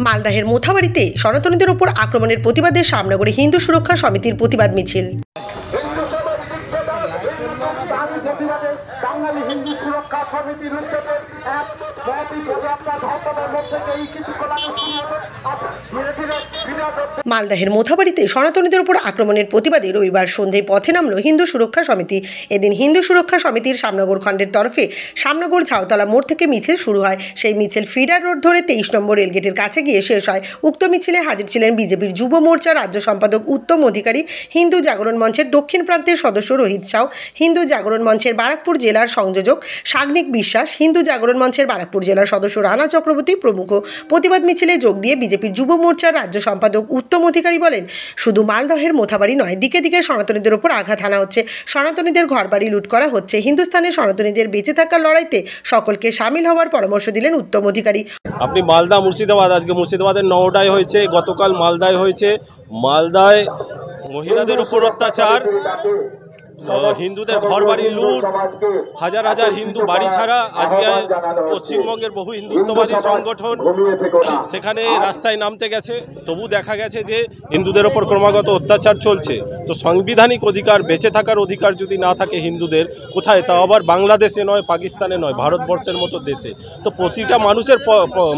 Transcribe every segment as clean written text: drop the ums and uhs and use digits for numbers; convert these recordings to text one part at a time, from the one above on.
মালদাহের মোথাবাড়িতে সনাতনীদের ওপর আক্রমণের প্রতিবাদে সামনগরে হিন্দু সুরক্ষা সমিতির প্রতিবাদ মিছিল। মালদাহের মোথাবাড়িতে সনাতনীদের উপর আক্রমণের প্রতিবাদে রবিবার সন্ধ্যায় পথে নামল হিন্দু সুরক্ষা সমিতি। এদিন হিন্দু সুরক্ষা সমিতির সামনগর খণ্ডের তরফে সামনগর ঝাউতলা মোড় থেকে মিছিল শুরু হয়। সেই মিছিল ফিডার রোড ধরে 23 নম্বর রেলগেটের কাছে গিয়ে শেষ হয়। উক্ত মিছিলে হাজির ছিলেন বিজেপির যুব মোর্চা রাজ্য সম্পাদক উত্তম অধিকারী, হিন্দু জাগরণ মঞ্চের দক্ষিণ প্রান্তের সদস্য রোহিত সাউ, হিন্দু জাগরণ মঞ্চের বারাকপুর জেলার সংযোজক সাগ্নিক বিশ্বাস, হিন্দু জাগরণ মঞ্চের বারাকপুর জেলার সদস্য রানা চক্রবর্তী প্রমুখ। প্রতিবাদ মিছিলে যোগ দিয়ে বিজেপির যুব মোর্চার রাজ্য সম্পাদক উত্তম অধিকারী বলেন, শুধু মালদহের মোথাবাড়ি নয়, দিকে দিকে সনাতনীদের উপর আঘাত হানা হচ্ছে, সনাতনীদের ঘরবাড়ি লুট করা হচ্ছে। হিন্দুস্তানে সনাতনীদের বেঁচে থাকার লড়াইতে সকলকে সামিল হওয়ার পরামর্শ দিলেন উত্তম অধিকারী। আপনি মালদা মুর্শিদাবাদ, আজকে মুর্শিদাবাদের নওডায় হয়েছে, গতকাল মালদায় হয়েছে। মালদায় মহিলাদের উপর অত্যাচার, হিন্দুদের ঘর বাড়ি লুট, হাজার হাজার হিন্দু বাড়ি ছাড়া। আজকে পশ্চিমবঙ্গের বহু হিন্দুত্ববাদী সংগঠন সেখানে রাস্তায় নামতে গেছে, তবু দেখা গেছে যে হিন্দুদের ওপর ক্রমাগত অত্যাচার চলছে। তো সাংবিধানিক অধিকার, বেঁচে থাকার অধিকার যদি না থাকে হিন্দুদের, কোথায়? তা আবার বাংলাদেশে নয়, পাকিস্তানে নয়, ভারতবর্ষের মতো দেশে। তো প্রতিটা মানুষের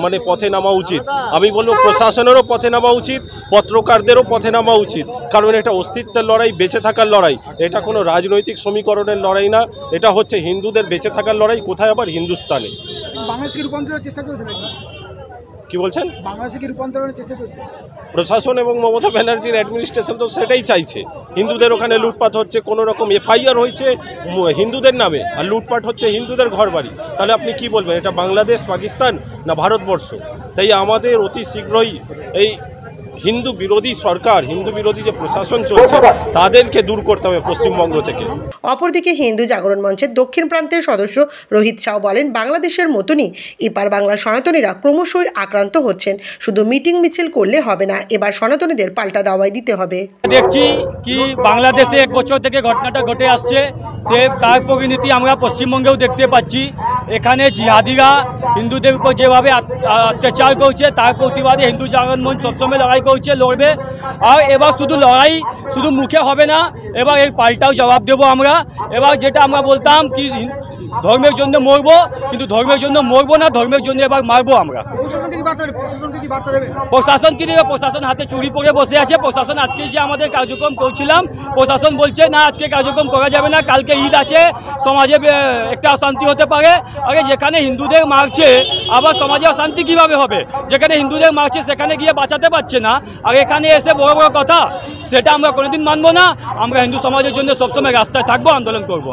মানে পথে নামা উচিত। আমি বলবো প্রশাসনেরও পথে নামা উচিত, পত্রকারদেরও পথে নামা উচিত, কারণ এটা অস্তিত্বের লড়াই, বেঁচে থাকার লড়াই। এটা কোনো রাজনৈতিক সমীকরণের লড়াই না, এটা হচ্ছে হিন্দুদের বেঁচে থাকার লড়াই। কোথায়? আবার হিন্দুস্তানে। বাংলাদেশকে রূপান্তরের চেষ্টা চলছে নাকি? কি বলছেন? বাংলাদেশকে রূপান্তরের চেষ্টা চলছে। প্রশাসন এবং মমতা ব্যানার্জির অ্যাডমিনিস্ট্রেশন তো সেটাই চাইছে। হিন্দুদের ওখানে লুটপাট হচ্ছে, কোনো রকম এফআইআর হয়েছে হিন্দুদের নামে, আর লুটপাট হচ্ছে হিন্দুদের ঘরবাড়ি। তাহলে আপনি কি বলবেন, এটা বাংলাদেশ, পাকিস্তান না ভারতবর্ষ? তাই আমাদের অতি শীঘ্রই এই হিন্দু বিরোধী সরকার, হিন্দু বিরোধী যে প্রশাসন চলছে, তাদেরকে দূর করতে হবে পশ্চিমবঙ্গ থেকে। অপরদিকে হিন্দু জাগরণ মঞ্চের দক্ষিণ প্রান্তের সদস্য রোহিত সাউ বলেন, বাংলাদেশের মতনই এপার বাংলার সনাতনীরা ক্রমশই আক্রান্ত হচ্ছেন। শুধু মিটিং মিছিল করলে হবে না, এবার সনাতনীদের পাল্টা দাওয়াই দিতে হবে। দেখছি কি বাংলাদেশে 1 বছর থেকে ঘটনাটা ঘটে আসছে, সে তার পরিণতি আমরা পশ্চিমবঙ্গেও দেখতে পাচ্ছি। এখানে জিহাদিরা হিন্দুদের উপর যেভাবে অত্যাচার করছে, তার প্রতিবাদে হিন্দু জাগরণ মঞ্চ সবসময় লড়াই করছে, লড়বে। আর এবার শুধু লড়াই শুধু মুখে হবে না, এবার এই পাল্টাও জবাব দেবো আমরা। এবার যেটা আমরা বলতাম কি ধর্মের জন্য মরবো, কিন্তু ধর্মের জন্য মরবো না, ধর্মের জন্য এবার মারবো আমরা। প্রশাসন কি দেবে? প্রশাসন হাতে চুরি পরে বসে আছে। প্রশাসন আজকে যে আমাদের কার্যক্রম করছিলাম, প্রশাসন বলছে না আজকে কার্যক্রম করা যাবে না, কালকে ঈদ আছে, সমাজে একটা অশান্তি হতে পারে। আগে যেখানে হিন্দুদের মারছে, আবার সমাজে অশান্তি কিভাবে হবে? যেখানে হিন্দুদের মারছে সেখানে গিয়ে বাঁচাতে পারছে না, আর এখানে এসে বড় বড় কথা, সেটা আমরা কোনোদিন মানবো না। আমরা হিন্দু সমাজের জন্য সবসময় রাস্তায় থাকবো, আন্দোলন করবো।